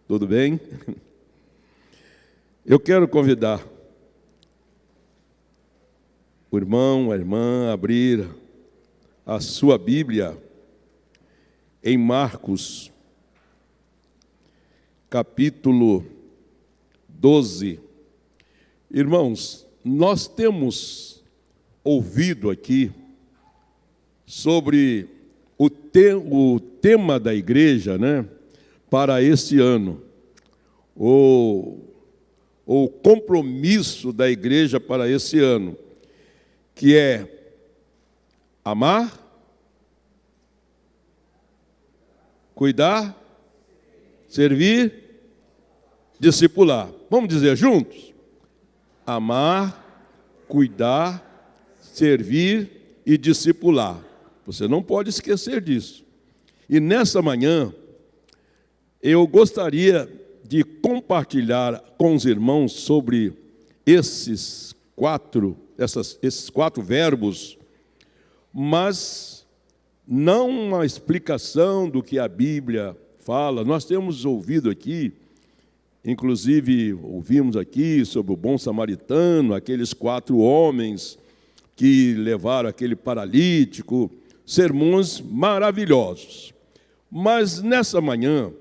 Tudo bem? Eu quero convidar o irmão, a irmã, a abrir a sua Bíblia em Marcos, capítulo 12. Irmãos, nós temos ouvido aqui sobre o tema da igreja, né, para esse ano, o compromisso da igreja para esse ano, que é amar, cuidar, servir, discipular. Vamos dizer juntos? Amar, cuidar, servir e discipular. Você não pode esquecer disso. E nessa manhã, eu gostaria de compartilhar com os irmãos sobre esses quatro verbos, mas não uma explicação do que a Bíblia fala. Nós temos ouvido aqui, inclusive ouvimos aqui sobre o bom samaritano, aqueles 4 homens que levaram aquele paralítico, sermões maravilhosos. Mas nessa manhã,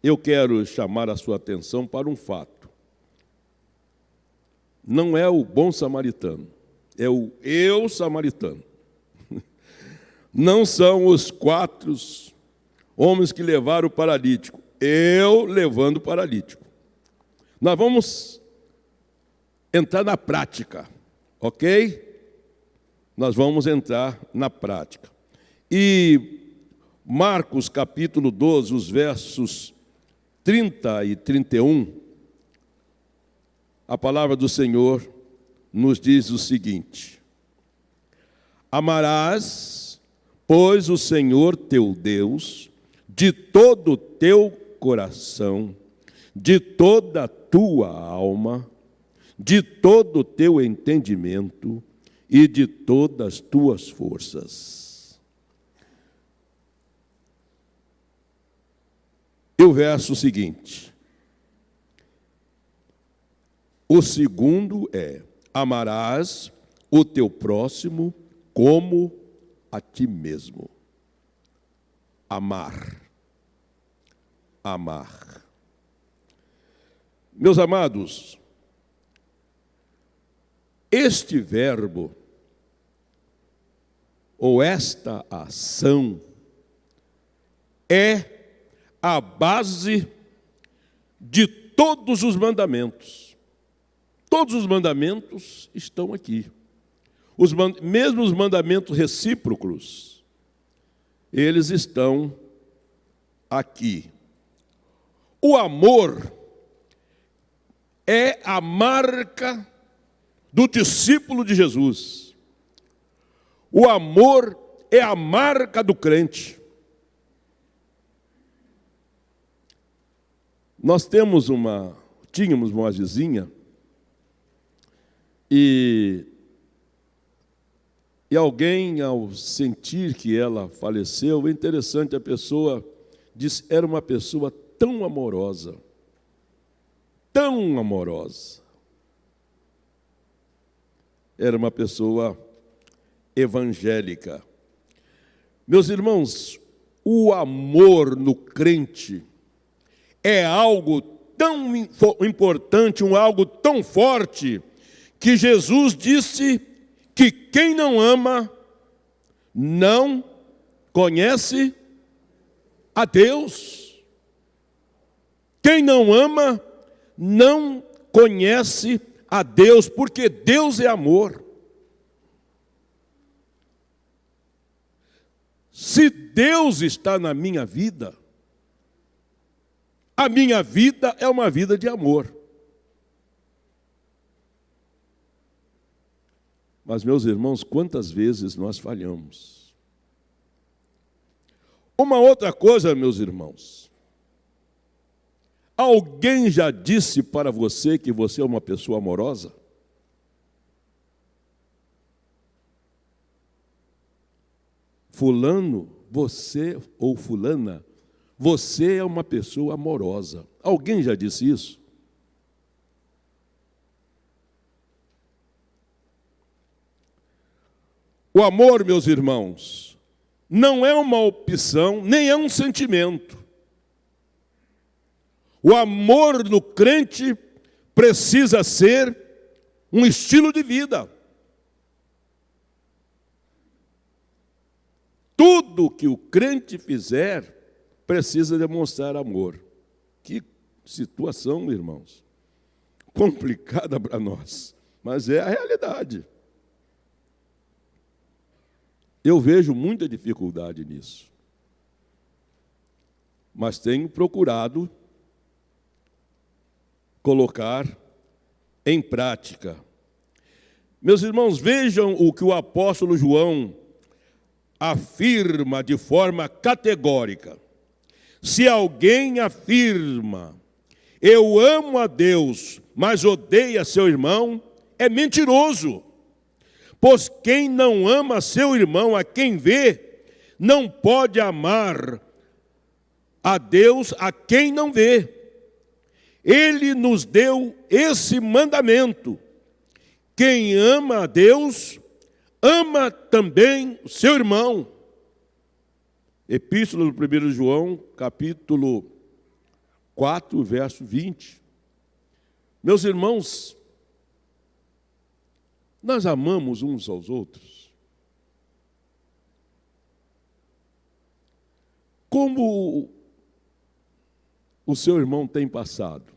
eu quero chamar a sua atenção para um fato. Não é o bom samaritano, é o eu samaritano. Não são os 4 homens que levaram o paralítico, eu levando o paralítico. Nós vamos entrar na prática, ok? Nós vamos entrar na prática. E Marcos capítulo 12, os versos 30 e 31, a palavra do Senhor nos diz o seguinte: amarás, pois, o Senhor teu Deus de todo o teu coração, de toda a tua alma, de todo o teu entendimento e de todas as tuas forças. E o verso seguinte. O segundo é: amarás o teu próximo como a ti mesmo. Amar. Amar. Meus amados, este verbo, ou esta ação, é a base de todos os mandamentos. Todos os mandamentos estão aqui. Mesmo os mandamentos recíprocos, eles estão aqui. O amor é a marca do discípulo de Jesus. O amor é a marca do crente. Nós tínhamos uma vizinha, e alguém, ao sentir que ela faleceu, é interessante, a pessoa disse, era uma pessoa tão amorosa, era uma pessoa evangélica. Meus irmãos, o amor no crente é algo tão importante, algo tão forte, que Jesus disse que quem não ama não conhece a Deus. Quem não ama não conhece a Deus, porque Deus é amor. Se Deus está na minha vida, a minha vida é uma vida de amor. Mas, meus irmãos, quantas vezes nós falhamos? Uma outra coisa, meus irmãos, alguém já disse para você que você é uma pessoa amorosa? Fulano, você ou fulana, Você é uma pessoa amorosa. Alguém já disse isso? O amor, meus irmãos, não é uma opção, nem é um sentimento. O amor no crente precisa ser um estilo de vida. Tudo que o crente fizer precisa demonstrar amor. Que situação, irmãos, complicada para nós, mas é a realidade. Eu vejo muita dificuldade nisso, mas tenho procurado colocar em prática. Meus irmãos, vejam o que o apóstolo João afirma de forma categórica. Se alguém afirma, eu amo a Deus, mas odeia seu irmão, é mentiroso. Pois quem não ama seu irmão a quem vê, não pode amar a Deus a quem não vê. Ele nos deu esse mandamento: quem ama a Deus, ama também o seu irmão. Epístola do 1 João, capítulo 4, verso 20. Meus irmãos, nós amamos uns aos outros. Como o seu irmão tem passado?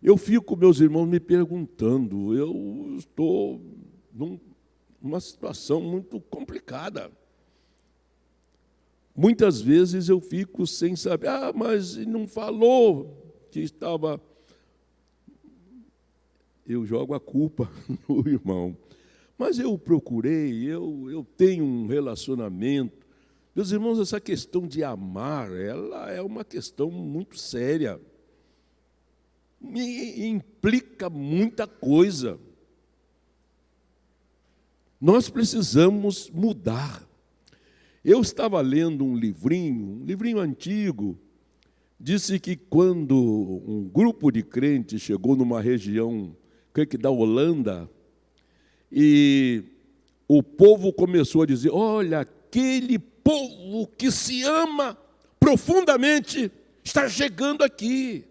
Eu fico, meus irmãos, me perguntando, eu estou numa situação muito complicada. Muitas vezes eu fico sem saber, mas não falou que estava... Eu jogo a culpa no irmão. Mas eu procurei, eu tenho um relacionamento. Meus irmãos, essa questão de amar, ela é uma questão muito séria. Implica muita coisa. Nós precisamos mudar. Eu estava lendo um livrinho antigo, disse que quando um grupo de crentes chegou numa região, creio que da Holanda, e o povo começou a dizer, olha, aquele povo que se ama profundamente está chegando aqui.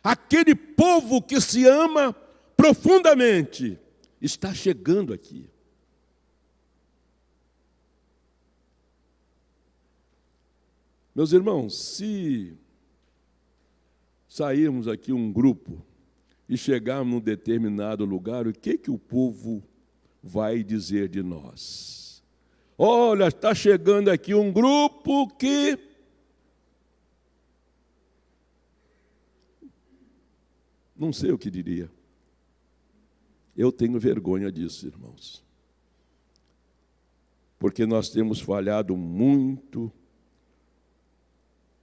Aquele povo que se ama profundamente está chegando aqui. Meus irmãos, se sairmos aqui um grupo e chegarmos num determinado lugar, o que o povo vai dizer de nós? Olha, está chegando aqui um grupo que... Não sei o que diria. Eu tenho vergonha disso, irmãos. Porque nós temos falhado muito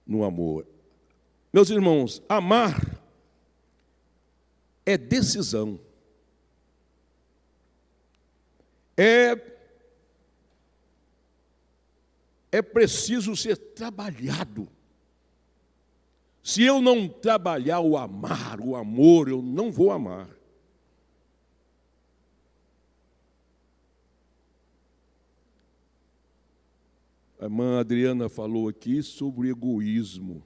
no amor. Meus irmãos, amar é decisão. É preciso ser trabalhado. Se eu não trabalhar o amar, o amor, eu não vou amar. A irmã Adriana falou aqui sobre egoísmo.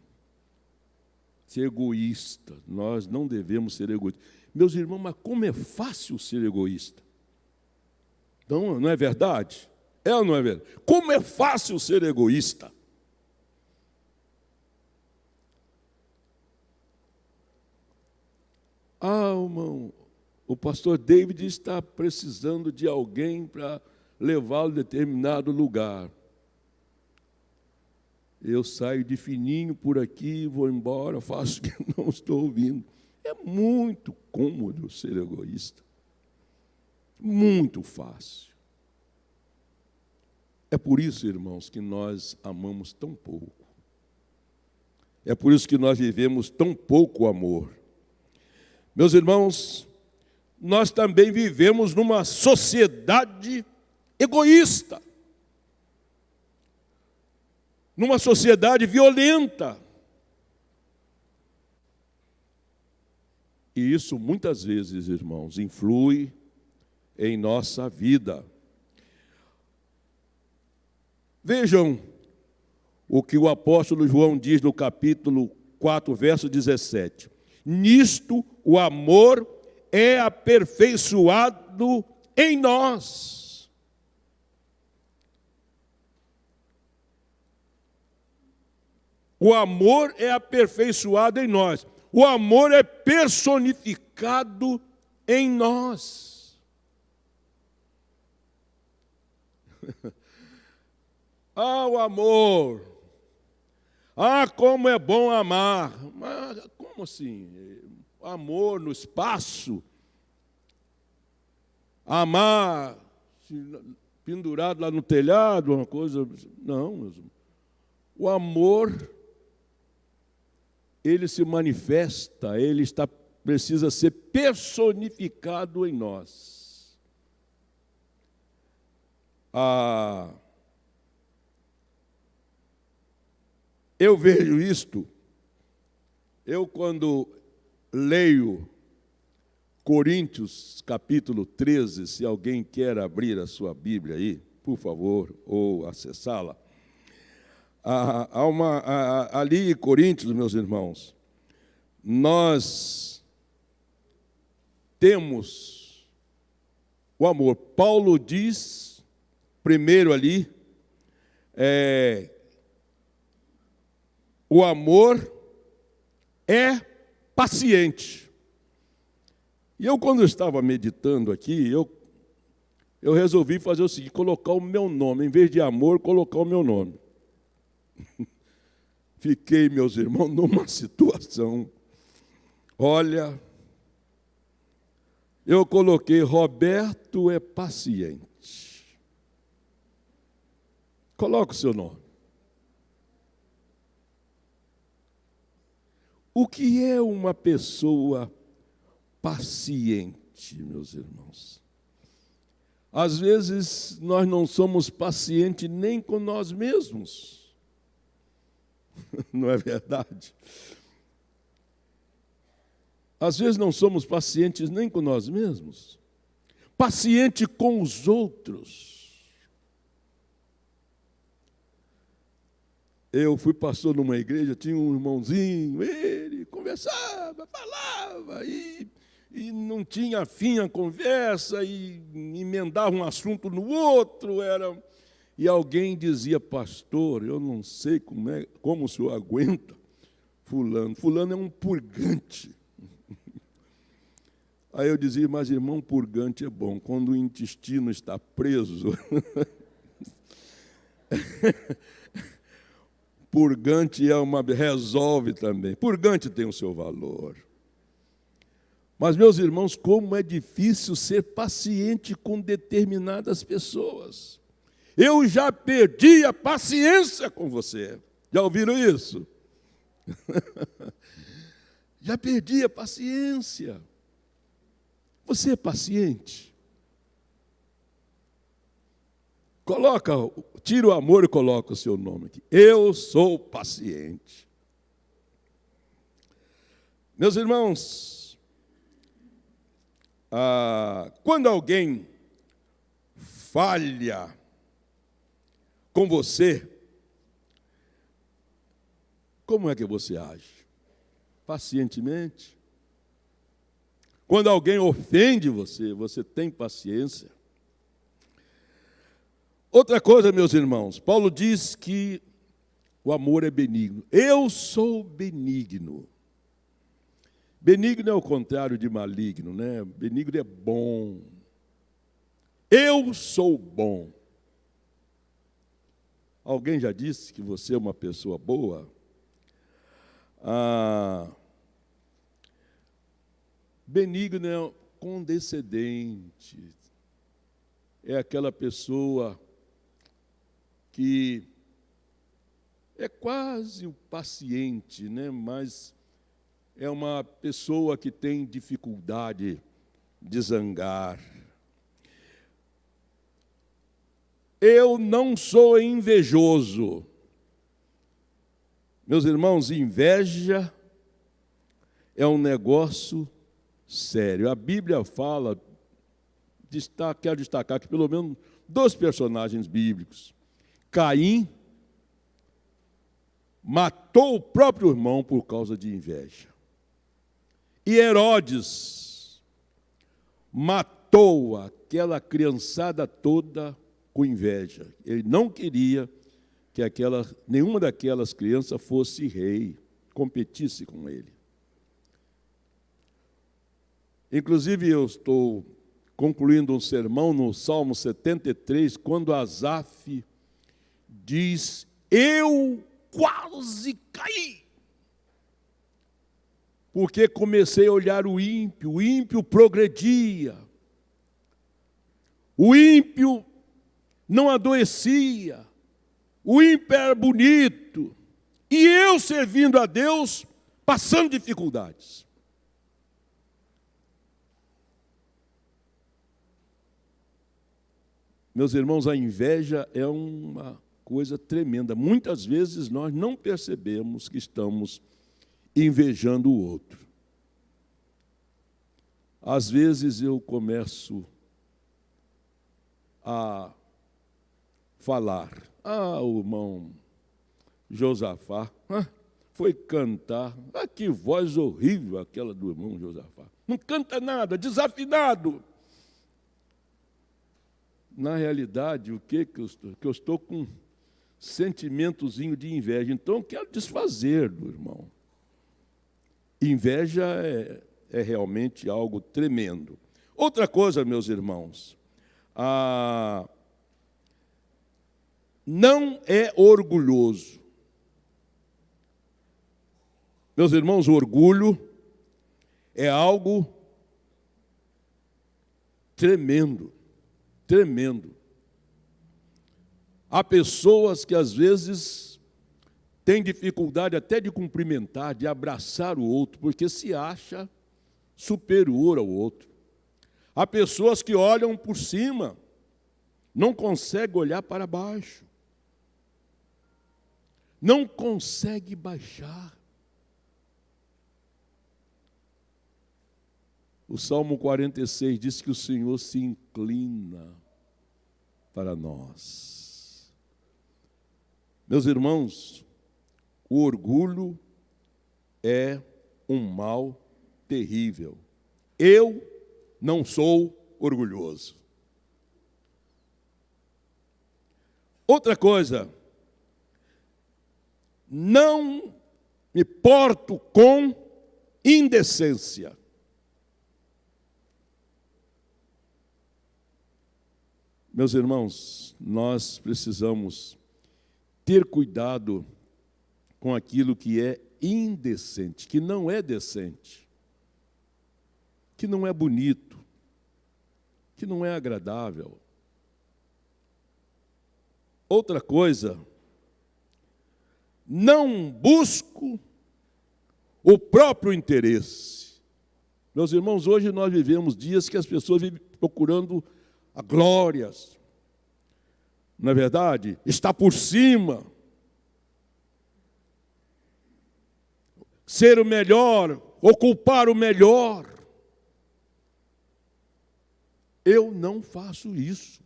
Ser egoísta. Nós não devemos ser egoístas. Meus irmãos, mas como é fácil ser egoísta? Então, não é verdade? É ou não é verdade? Como é fácil ser egoísta? Irmão, o pastor David está precisando de alguém para levá-lo a determinado lugar. Eu saio de fininho por aqui, vou embora, faço que não estou ouvindo. É muito cômodo ser egoísta. Muito fácil. É por isso, irmãos, que nós amamos tão pouco. É por isso que nós vivemos tão pouco amor. Meus irmãos, nós também vivemos numa sociedade egoísta. numa sociedade violenta. E isso muitas vezes, irmãos, influi em nossa vida. Vejam o que o apóstolo João diz no capítulo 4, verso 17. Nisto o amor é aperfeiçoado em nós. O amor é aperfeiçoado em nós. O amor é personificado em nós. O amor. Como é bom amar. Mas como assim? Amor no espaço? Amar pendurado lá no telhado, uma coisa... Não, meus irmãos. O amor, ele se manifesta, precisa ser personificado em nós. Eu vejo isto, quando leio Coríntios, capítulo 13, se alguém quer abrir a sua Bíblia aí, por favor, ou acessá-la. Ali em Coríntios, meus irmãos, nós temos o amor. Paulo diz, primeiro ali, o amor é paciente. E eu, quando estava meditando aqui, eu resolvi fazer o seguinte, colocar o meu nome, em vez de amor, colocar o meu nome. Fiquei, meus irmãos, numa situação, olha, eu coloquei Roberto é paciente. Coloca o seu nome. O que é uma pessoa paciente, meus irmãos? Às vezes nós não somos pacientes nem com nós mesmos. Não é verdade? Às vezes não somos pacientes nem com nós mesmos. Paciente com os outros. Eu fui pastor numa igreja, tinha um irmãozinho, ele conversava, falava, e não tinha fim a conversa, e emendava um assunto no outro, e alguém dizia, pastor, eu não sei como o senhor aguenta fulano. Fulano é um purgante. Aí eu dizia, mas irmão, purgante é bom, quando o intestino está preso... Purgante resolve também. Purgante tem o seu valor. Mas, meus irmãos, como é difícil ser paciente com determinadas pessoas. Eu já perdi a paciência com você. Já ouviram isso? Já perdi a paciência. Você é paciente? Tira o amor e coloca o seu nome aqui. Eu sou paciente. Meus irmãos, quando alguém falha com você, como é que você age? Pacientemente? Quando alguém ofende você, você tem paciência? Outra coisa, meus irmãos, Paulo diz que o amor é benigno. Eu sou benigno. Benigno é o contrário de maligno, né? Benigno é bom. Eu sou bom. Alguém já disse que você é uma pessoa boa? Benigno é condescendente. É aquela pessoa que é quase o paciente, né? Mas é uma pessoa que tem dificuldade de zangar. Eu não sou invejoso. Meus irmãos, inveja é um negócio sério. A Bíblia fala, quero destacar aqui pelo menos 2 personagens bíblicos. Caim matou o próprio irmão por causa de inveja. E Herodes matou aquela criançada toda com inveja. Ele não queria que nenhuma daquelas crianças fosse rei, competisse com ele. Inclusive, eu estou concluindo um sermão no Salmo 73, quando Asaf diz: eu quase caí, porque comecei a olhar o ímpio progredia, o ímpio não adoecia, o ímpio era bonito, e eu servindo a Deus, passando dificuldades. Meus irmãos, a inveja é uma coisa tremenda. Muitas vezes nós não percebemos que estamos invejando o outro. Às vezes eu começo a falar: o irmão Josafá foi cantar, que voz horrível aquela do irmão Josafá. Não canta nada, desafinado. Na realidade, o que eu estou com sentimentozinho de inveja. Então, eu quero desfazer do irmão. Inveja é realmente algo tremendo. Outra coisa, meus irmãos, não é orgulhoso. Meus irmãos, o orgulho é algo tremendo, tremendo. Há pessoas que, às vezes, têm dificuldade até de cumprimentar, de abraçar o outro, porque se acha superior ao outro. Há pessoas que olham por cima, não conseguem olhar para baixo. Não consegue baixar. O Salmo 46 diz que o Senhor se inclina para nós. Meus irmãos, o orgulho é um mal terrível. Eu não sou orgulhoso. Outra coisa, não me porto com indecência. Meus irmãos, nós precisamos ter cuidado com aquilo que é indecente, que não é decente, que não é bonito, que não é agradável. Outra coisa, não busco o próprio interesse. Meus irmãos, hoje nós vivemos dias que as pessoas vivem procurando a glórias. Não é verdade? Está por cima. Ser o melhor, ocupar o melhor. Eu não faço isso.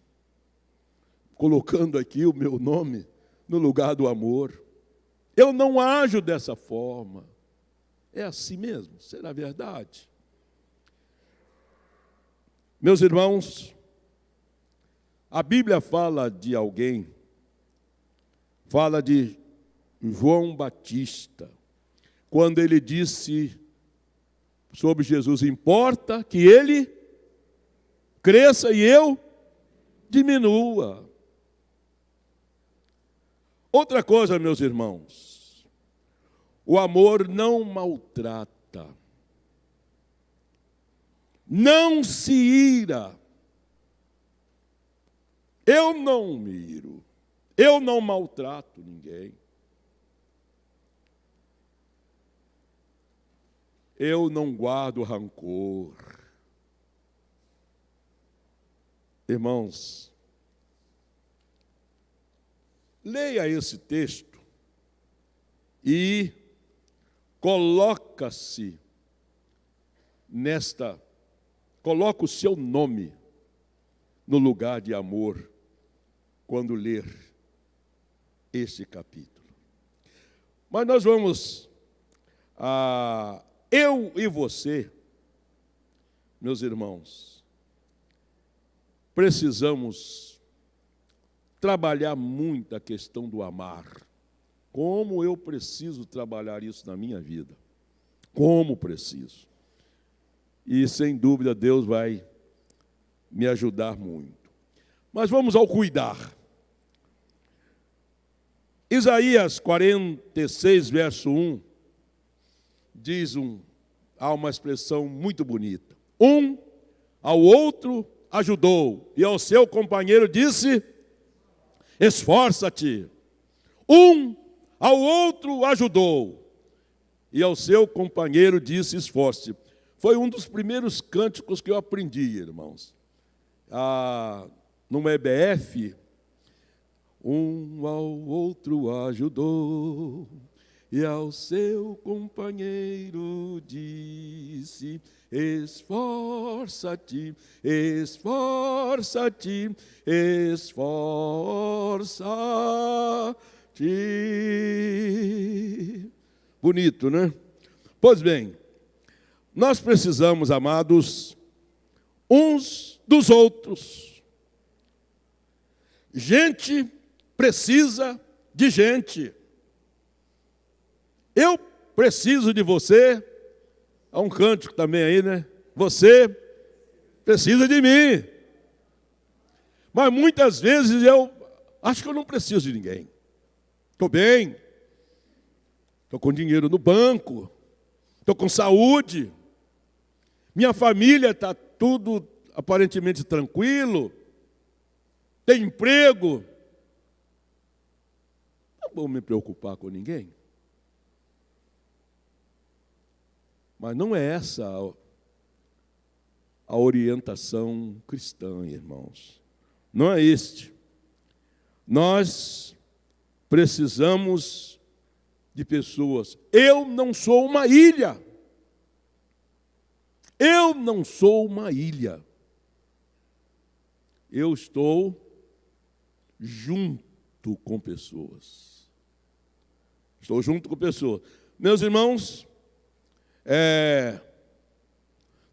Colocando aqui o meu nome no lugar do amor. Eu não ajo dessa forma. É assim mesmo, será verdade? Meus irmãos, a Bíblia fala de alguém, fala de João Batista, quando ele disse sobre Jesus: importa que ele cresça e eu diminua. Outra coisa, meus irmãos, o amor não maltrata, não se ira. Eu não me iro, eu não maltrato ninguém. Eu não guardo rancor. Irmãos, leia esse texto e coloca o seu nome no lugar de amor quando ler este capítulo. Mas nós vamos, eu e você, meus irmãos, precisamos trabalhar muito a questão do amar. Como eu preciso trabalhar isso na minha vida. Como preciso. E, sem dúvida, Deus vai me ajudar muito. Mas vamos ao cuidar. Isaías 46, verso 1, há uma expressão muito bonita. Um ao outro ajudou, e ao seu companheiro disse: esforça-te. Um ao outro ajudou, e ao seu companheiro disse: esforce-te. Foi um dos primeiros cânticos que eu aprendi, irmãos. Numa EBF, um ao outro ajudou, e ao seu companheiro disse: esforça-te, esforça-te, esforça-te. Bonito, né? Pois bem, nós precisamos, amados, uns dos outros. Gente precisa de gente. Eu preciso de você. Há um cântico também aí, né? Você precisa de mim. Mas muitas vezes eu acho que eu não preciso de ninguém. Estou bem. Estou com dinheiro no banco. Estou com saúde. Minha família está tudo aparentemente tranquilo. Tem emprego. Não vou me preocupar com ninguém. Mas não é essa a orientação cristã, irmãos. Não é este. Nós precisamos de pessoas. Eu não sou uma ilha. Eu não sou uma ilha. Eu estou junto com pessoas. Estou junto com pessoas. Meus irmãos,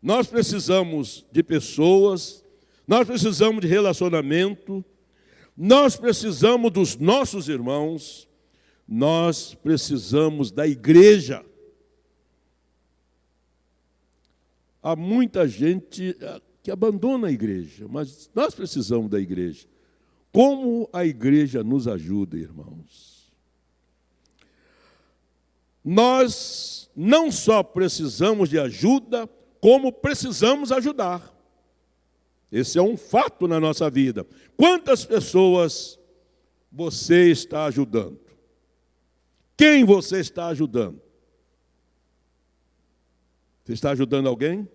nós precisamos de pessoas, nós precisamos de relacionamento, nós precisamos dos nossos irmãos, nós precisamos da igreja. Há muita gente que abandona a igreja, mas nós precisamos da igreja. Como a igreja nos ajuda, irmãos? Nós não só precisamos de ajuda, como precisamos ajudar. Esse é um fato na nossa vida. Quantas pessoas você está ajudando? Quem você está ajudando? Você está ajudando alguém?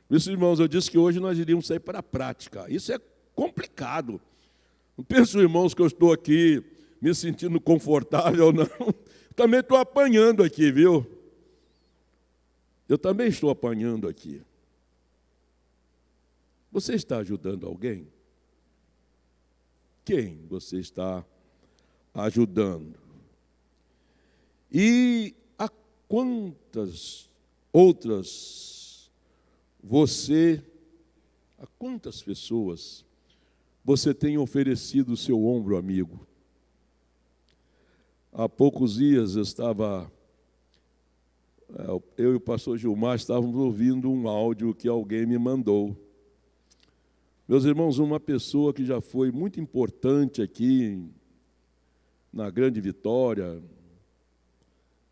Por isso, irmãos, eu disse que hoje nós iríamos sair para a prática. Isso é complicado. Não penso, irmãos, que eu estou aqui me sentindo confortável, não. Também estou apanhando aqui, viu? Eu também estou apanhando aqui. Você está ajudando alguém? Quem você está ajudando? E a quantas pessoas você tem oferecido o seu ombro amigo? Há poucos dias eu e o pastor Gilmar estávamos ouvindo um áudio que alguém me mandou. Meus irmãos, uma pessoa que já foi muito importante aqui na Grande Vitória,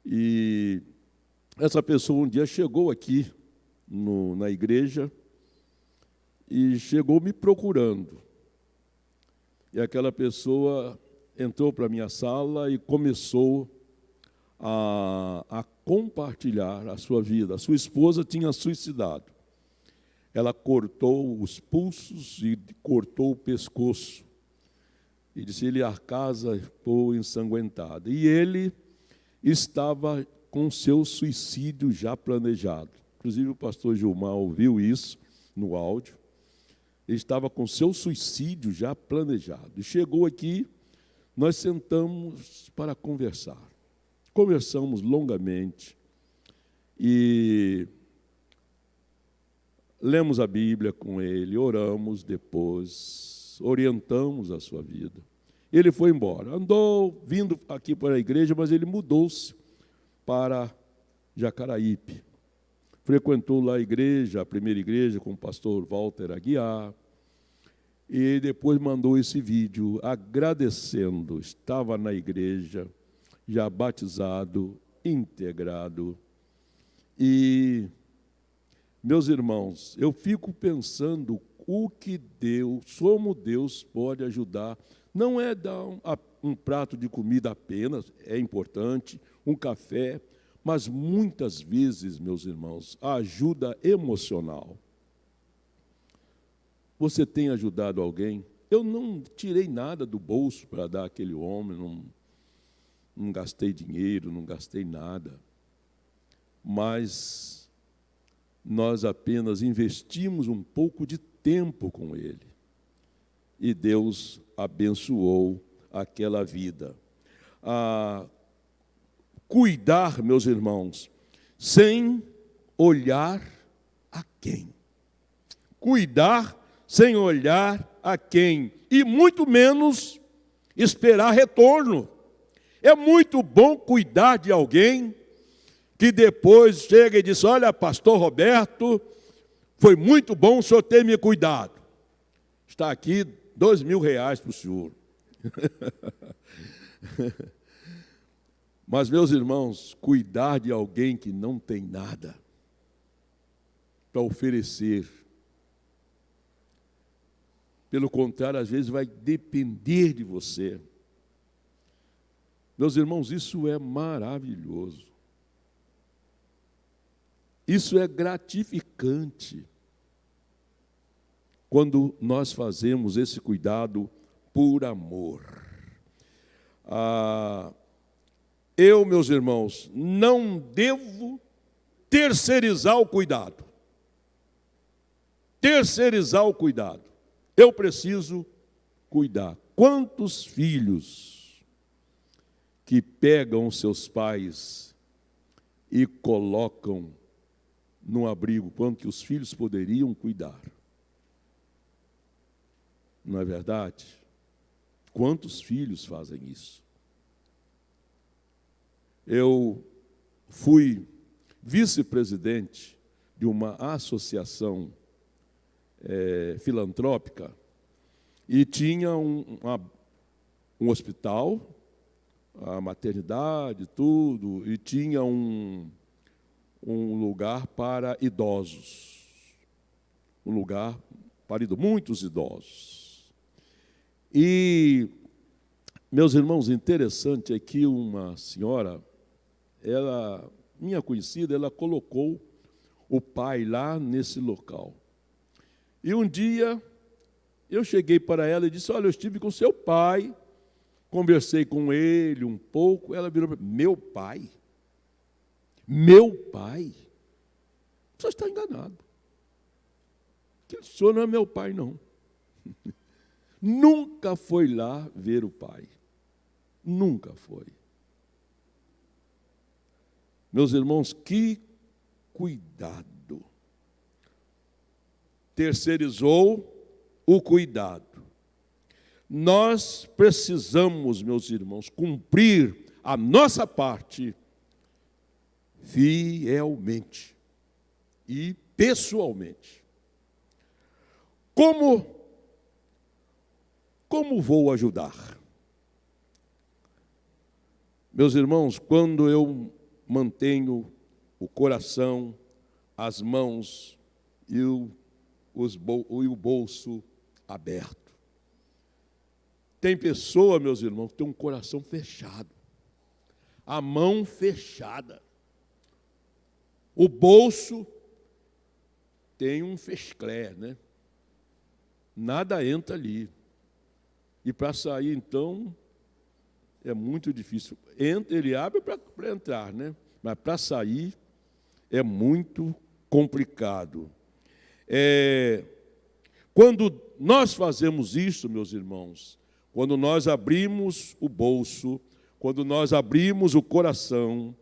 e essa pessoa um dia chegou aqui na igreja e chegou me procurando. E aquela pessoa entrou para a minha sala e começou a compartilhar a sua vida. A sua esposa tinha suicidado. Ela cortou os pulsos e cortou o pescoço. E disse-lhe: a casa foi ensanguentada. E ele estava com seu suicídio já planejado. Inclusive o pastor Gilmar ouviu isso no áudio. Ele estava com seu suicídio já planejado. E chegou aqui, nós sentamos para conversar. Conversamos longamente e lemos a Bíblia com ele, oramos depois, orientamos a sua vida. Ele foi embora, andou vindo aqui para a igreja, mas ele mudou-se para Jacaraípe. Frequentou lá a igreja, a primeira igreja, com o pastor Walter Aguiar, e depois mandou esse vídeo agradecendo, estava na igreja, já batizado, integrado. E, meus irmãos, eu fico pensando o que Deus, como Deus pode ajudar. Não é dar um prato de comida apenas, é importante, um café, mas muitas vezes, meus irmãos, a ajuda emocional. Você tem ajudado alguém? Eu não tirei nada do bolso para dar àquele homem, não gastei dinheiro, não gastei nada. Mas nós apenas investimos um pouco de tempo com ele. E Deus abençoou aquela vida. Cuidar, meus irmãos, sem olhar a quem. Cuidar sem olhar a quem. E muito menos esperar retorno. É muito bom cuidar de alguém que depois chega e diz: olha, pastor Roberto, foi muito bom o senhor ter me cuidado. Está aqui R$2.000 para o senhor. Mas, meus irmãos, cuidar de alguém que não tem nada para oferecer, pelo contrário, às vezes vai depender de você. Meus irmãos, isso é maravilhoso. Isso é gratificante quando nós fazemos esse cuidado por amor. Eu, meus irmãos, não devo terceirizar o cuidado. Terceirizar o cuidado. Eu preciso cuidar. Quantos filhos que pegam seus pais e colocam num abrigo, quando que os filhos poderiam cuidar? Não é verdade? Quantos filhos fazem isso? Eu fui vice-presidente de uma associação filantrópica e tinha um hospital, a maternidade, tudo, e tinha um lugar para idosos, um lugar para muitos idosos. E, meus irmãos, interessante é que uma senhora, minha conhecida, ela colocou o pai lá nesse local. E um dia, eu cheguei para ela e disse: olha, eu estive com seu pai, conversei com ele um pouco. Ela virou para mim: meu pai? Meu pai? Você está enganado. O senhor não é meu pai, não. Nunca foi lá ver o pai. Nunca foi. Meus irmãos, que cuidado. Terceirizou o cuidado. Nós precisamos, meus irmãos, cumprir a nossa parte fielmente e pessoalmente. Como vou ajudar? Meus irmãos, quando eu mantenho o coração, as mãos e o bolso aberto. Tem pessoa, meus irmãos, que tem um coração fechado, a mão fechada, o bolso tem um fesclé, né? Nada entra ali. E para sair, então, é muito difícil. Ele abre para entrar, né? Mas para sair é muito complicado. Quando nós fazemos isso, meus irmãos, quando nós abrimos o bolso, quando nós abrimos o coração,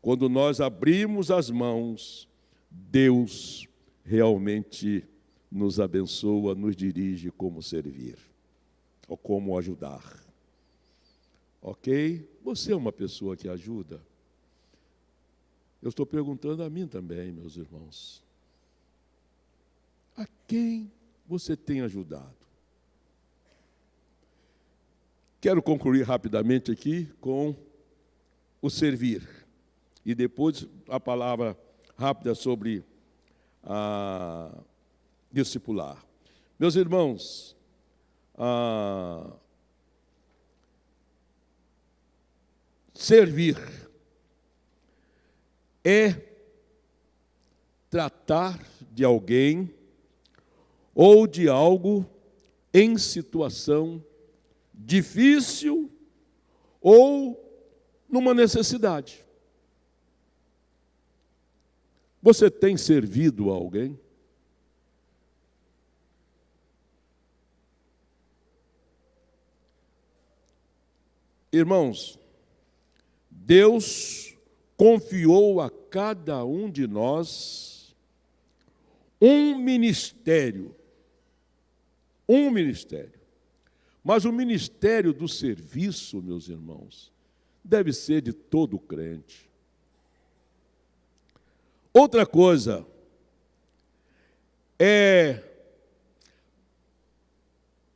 quando nós abrimos as mãos, Deus realmente nos abençoa, nos dirige como servir, ou como ajudar. Ok? Você é uma pessoa que ajuda? Eu estou perguntando a mim também, meus irmãos. A quem você tem ajudado? Quero concluir rapidamente aqui com o servir. E depois a palavra rápida sobre a discipular. Meus irmãos, servir é tratar de alguém ou de algo em situação difícil ou numa necessidade. Você tem servido a alguém? Irmãos, Deus confiou a cada um de nós um ministério. Um ministério. Mas o ministério do serviço, meus irmãos, deve ser de todo crente. Outra coisa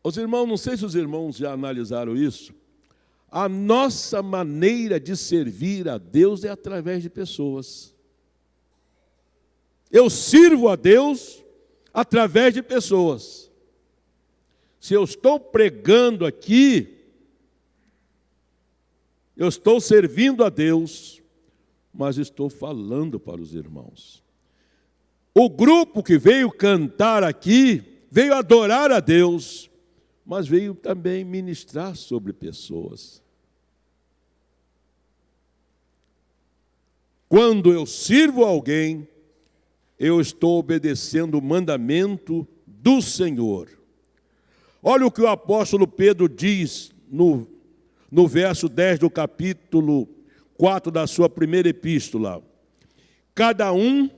os irmãos, não sei se os irmãos já analisaram isso, a nossa maneira de servir a Deus é através de pessoas. Eu sirvo a Deus através de pessoas. Se eu estou pregando aqui, eu estou servindo a Deus, mas estou falando para os irmãos. O grupo que veio cantar aqui, veio adorar a Deus, mas veio também ministrar sobre pessoas. Quando eu sirvo alguém, eu estou obedecendo o mandamento do Senhor. Olha o que o apóstolo Pedro diz no verso 10 do capítulo 4 da sua primeira epístola. Cada um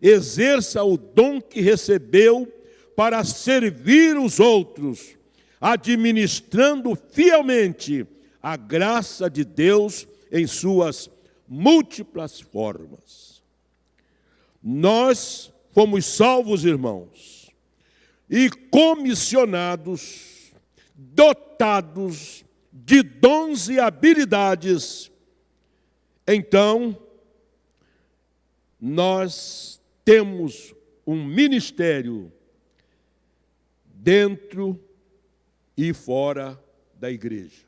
exerça o dom que recebeu para servir os outros, administrando fielmente a graça de Deus em suas múltiplas formas. Nós fomos salvos, irmãos, e comissionados, dotados de dons e habilidades. Então, nós temos um ministério dentro e fora da igreja.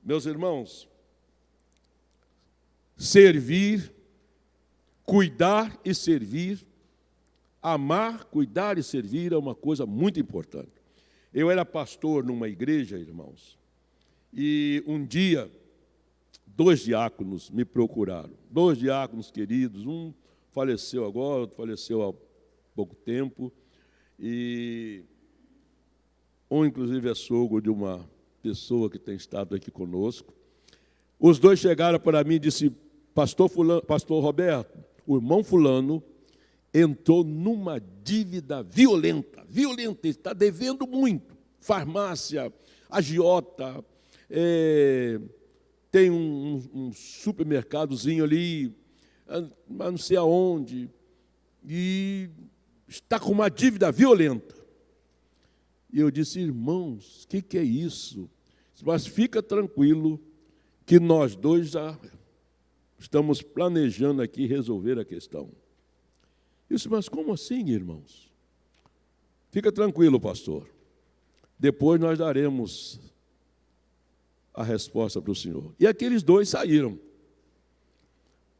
Meus irmãos, servir, cuidar e servir, amar, cuidar e servir é uma coisa muito importante. Eu era pastor numa igreja, irmãos, e um dia 2 diáconos me procuraram, 2 diáconos queridos, um faleceu agora, outro faleceu há pouco tempo, e um inclusive é sogro de uma pessoa que tem estado aqui conosco. Os 2 chegaram para mim e disseram: Pastor Roberto, o irmão fulano entrou numa dívida violenta, ele está devendo muito, farmácia, agiota, tem um supermercadozinho ali, mas não sei aonde, e está com uma dívida violenta. E eu disse: irmãos, o que é isso? Mas fica tranquilo que nós 2 já estamos planejando aqui resolver a questão. Eu disse: mas como assim, irmãos? Fica tranquilo, pastor. Depois nós daremos a resposta para o senhor. E aqueles 2 saíram.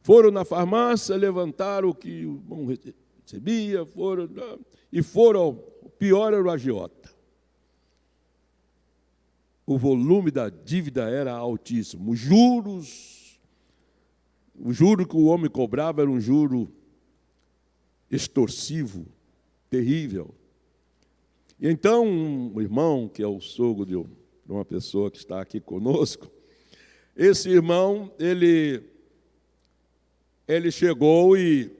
Foram na farmácia, levantaram o que o irmão recebia, foram, o pior era o agiota. o volume da dívida era altíssimo. Os juros, o juro que o homem cobrava era um juro extorsivo, terrível. E então, um irmão, que é o sogro de uma pessoa que está aqui conosco, esse irmão, ele chegou e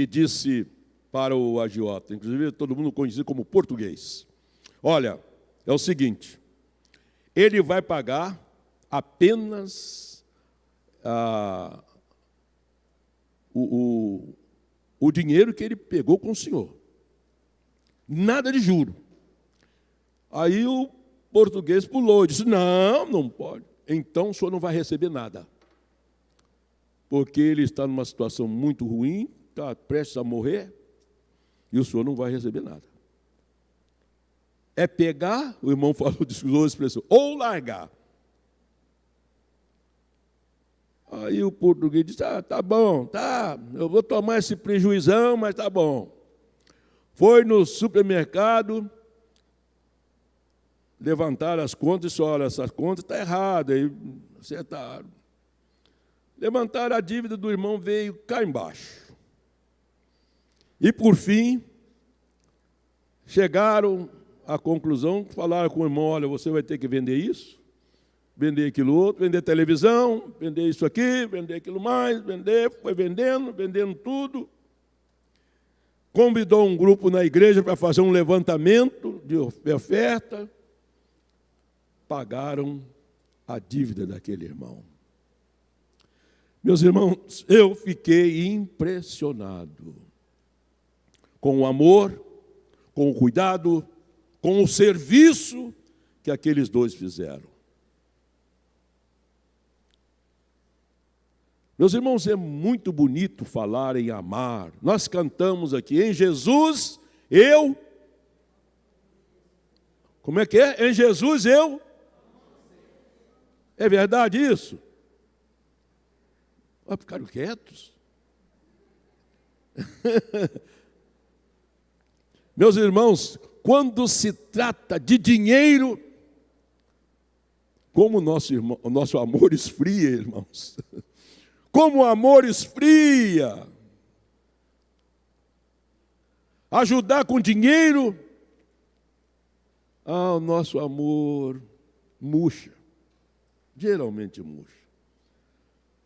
disse para o agiota, inclusive todo mundo conhecido como português: olha, é o seguinte, ele vai pagar apenas o dinheiro que ele pegou com o senhor. Nada de juro. Aí o português pulou e disse: não pode. Então o senhor não vai receber nada. Porque ele está numa situação muito ruim, está prestes a morrer, e o senhor não vai receber nada. É pegar, o irmão falou, usou a expressão, ou largar. Aí o português disse: tá bom, eu vou tomar esse prejuizão, mas tá bom. Foi no supermercado, levantaram as contas e disse: olha, essas contas estão erradas. Aí acertaram. Levantaram a dívida do irmão, veio cá embaixo. E, por fim, chegaram à conclusão, falaram com o irmão: olha, você vai ter que vender isso, vender aquilo outro, vender televisão, vender isso aqui, vender aquilo mais, foi vendendo tudo. Convidou um grupo na igreja para fazer um levantamento de oferta. Pagaram a dívida daquele irmão. Meus irmãos, eu fiquei impressionado com o amor, com o cuidado, com o serviço que aqueles dois fizeram. Meus irmãos, é muito bonito falar em amar. Nós cantamos aqui: em Jesus eu... Como é que é? Em Jesus eu... É verdade isso? Ficaram quietos. Meus irmãos, quando se trata de dinheiro, como o nosso amor esfria, irmãos. Como o amor esfria. Ajudar com dinheiro, o nosso amor murcha. Geralmente murcha.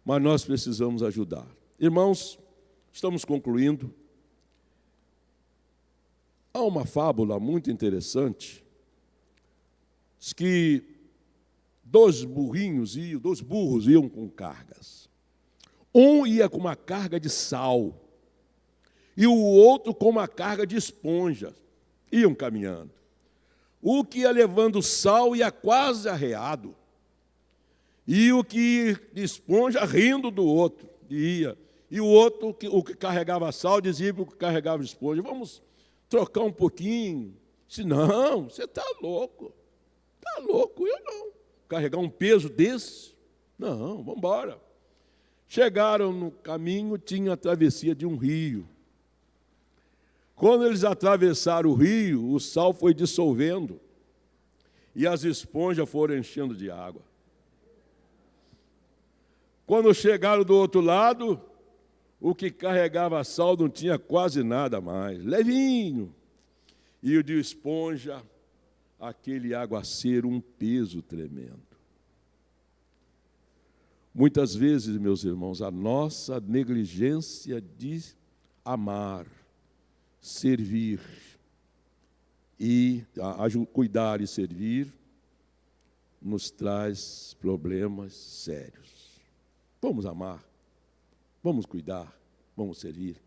Mas nós precisamos ajudar. Irmãos, estamos concluindo. Há uma fábula muito interessante, diz que dois burros iam com cargas. Um ia com uma carga de sal e o outro com uma carga de esponja. Iam caminhando. O que ia levando sal ia quase arreado. E o que de esponja rindo do outro. Ia. E o outro, o que carregava sal, dizia para o que carregava esponja: vamos trocar um pouquinho. Disse: não, você está louco. Está louco, eu não. Carregar um peso desse? Não, vamos embora. Chegaram no caminho, tinha a travessia de um rio. Quando eles atravessaram o rio, o sal foi dissolvendo e as esponjas foram enchendo de água. Quando chegaram do outro lado, o que carregava sal não tinha quase nada mais, levinho. E o de esponja, aquele aguaceiro, um peso tremendo. Muitas vezes, meus irmãos, a nossa negligência de amar, servir e cuidar e servir nos traz problemas sérios. Vamos amar, vamos cuidar, vamos servir.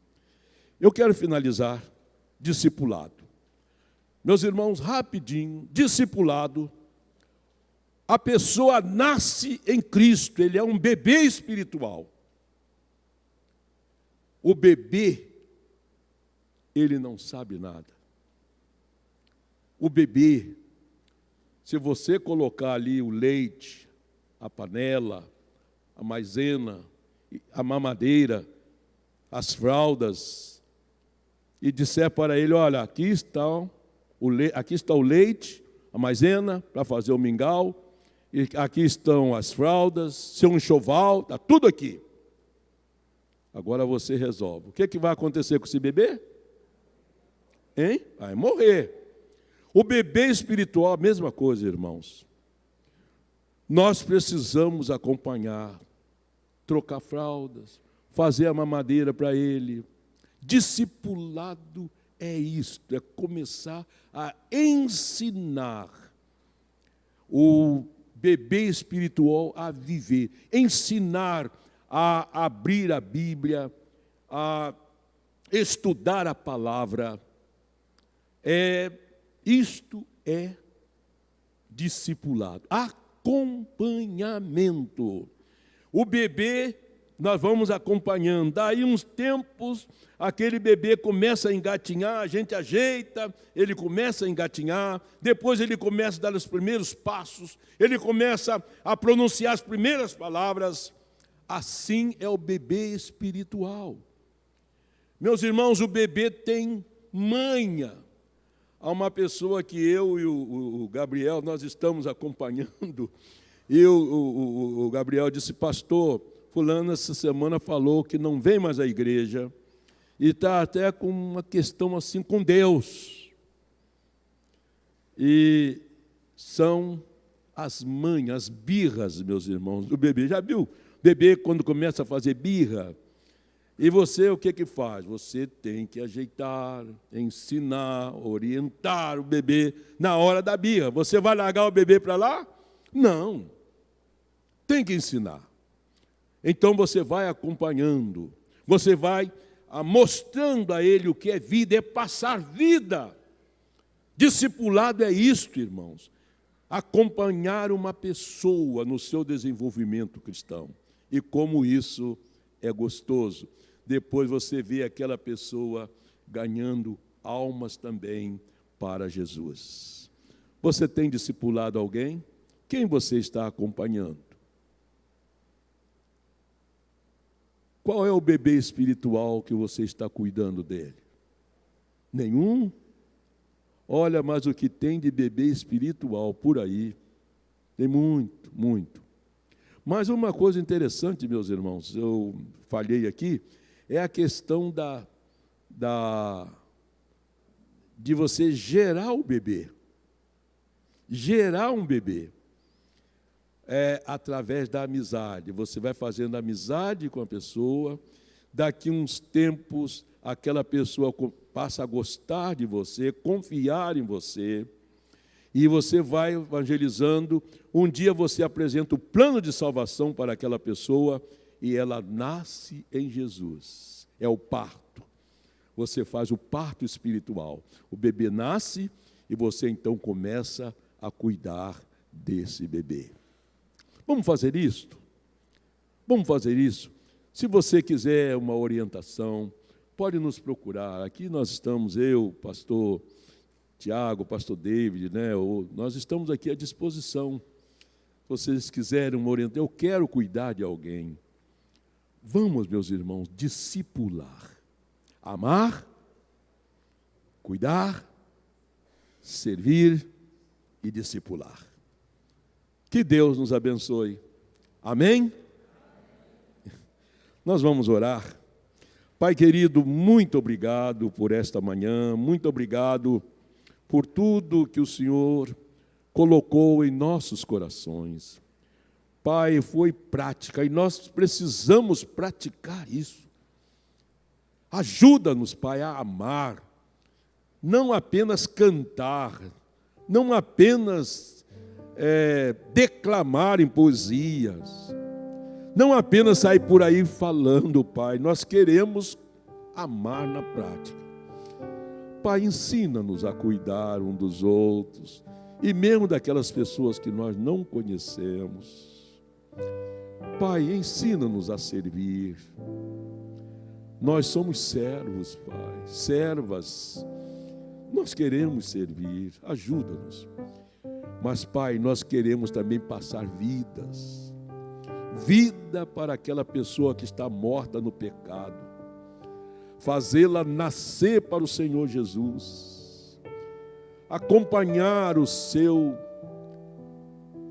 Eu quero finalizar: discipulado. Meus irmãos, rapidinho, discipulado. A pessoa nasce em Cristo, ele é um bebê espiritual. O bebê, ele não sabe nada. O bebê, se você colocar ali o leite, a panela, a maisena, a mamadeira, as fraldas, e disser para ele: olha, aqui está o leite, a maisena para fazer o mingau, e aqui estão as fraldas, seu enxoval, está tudo aqui. Agora você resolve. O que vai acontecer com esse bebê? Hein? Vai morrer. O bebê espiritual, a mesma coisa, irmãos. Nós precisamos acompanhar, trocar fraldas, fazer a mamadeira para ele. Discipulado é isto, é começar a ensinar o bebê espiritual a viver, ensinar a abrir a Bíblia, a estudar a palavra. Isto é discipulado, acompanhamento. O bebê, nós vamos acompanhando. Daí uns tempos, aquele bebê começa a engatinhar, a gente ajeita, ele começa a engatinhar, depois ele começa a dar os primeiros passos, ele começa a pronunciar as primeiras palavras. Assim é o bebê espiritual. Meus irmãos, o bebê tem manha. Há uma pessoa que eu e o Gabriel, nós estamos acompanhando, e o Gabriel disse: pastor, fulano essa semana falou que não vem mais à igreja, e está até com uma questão assim com Deus. E são as manhas, as birras, meus irmãos, do bebê. Já viu? Bebê, quando começa a fazer birra, e você o que faz? Você tem que ajeitar, ensinar, orientar o bebê na hora da birra. Você vai largar o bebê para lá? Não. Tem que ensinar. Então você vai acompanhando, você vai mostrando a ele o que é vida, é passar vida. Discipulado é isto, irmãos. Acompanhar uma pessoa no seu desenvolvimento cristão. E como isso é gostoso. Depois você vê aquela pessoa ganhando almas também para Jesus. Você tem discipulado alguém? Quem você está acompanhando? Qual é o bebê espiritual que você está cuidando dele? Nenhum? Olha, mas o que tem de bebê espiritual por aí, tem muito, muito. Mas uma coisa interessante, meus irmãos, eu falhei aqui, é a questão de você gerar o bebê. Gerar um bebê é através da amizade. Você vai fazendo amizade com a pessoa, daqui uns tempos aquela pessoa passa a gostar de você, confiar em você, e você vai evangelizando. Um dia você apresenta o plano de salvação para aquela pessoa e ela nasce em Jesus. É o parto. Você faz o parto espiritual. O bebê nasce e você então começa a cuidar desse bebê. Vamos fazer isso? Vamos fazer isso? Se você quiser uma orientação, pode nos procurar. Aqui nós estamos, eu, pastor Tiago, pastor David, né? Nós estamos aqui à disposição. Se vocês quiserem uma orientação, eu quero cuidar de alguém. Vamos, meus irmãos, discipular. Amar, cuidar, servir e discipular. Que Deus nos abençoe. Amém? Nós vamos orar. Pai querido, muito obrigado por esta manhã, muito obrigado por tudo que o Senhor colocou em nossos corações. Pai, foi prática e nós precisamos praticar isso. Ajuda-nos, Pai, a amar, não apenas cantar, não apenas declamar em poesias, não apenas sair por aí falando, Pai. Nós queremos amar na prática. Pai, ensina-nos a cuidar um dos outros, e mesmo daquelas pessoas que nós não conhecemos. Pai, ensina-nos a servir. Nós somos servos, Pai, servas. Nós queremos servir, ajuda-nos. Mas, Pai, nós queremos também passar vidas. Vida para aquela pessoa que está morta no pecado. Fazê-la nascer para o Senhor Jesus. acompanhar o seu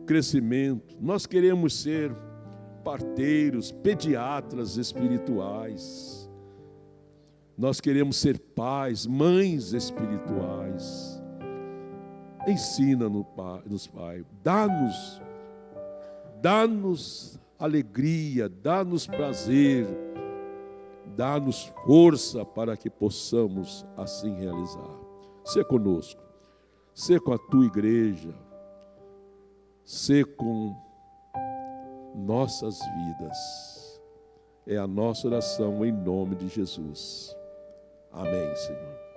crescimento. Nós queremos ser parteiros, pediatras espirituais. Nós queremos ser pais, mães espirituais. Ensina-nos, Pai. Dá-nos alegria, dá-nos prazer, dá-nos força para que possamos assim realizar. Sê conosco, sê com a tua igreja, sê com nossas vidas. É a nossa oração em nome de Jesus. Amém, Senhor.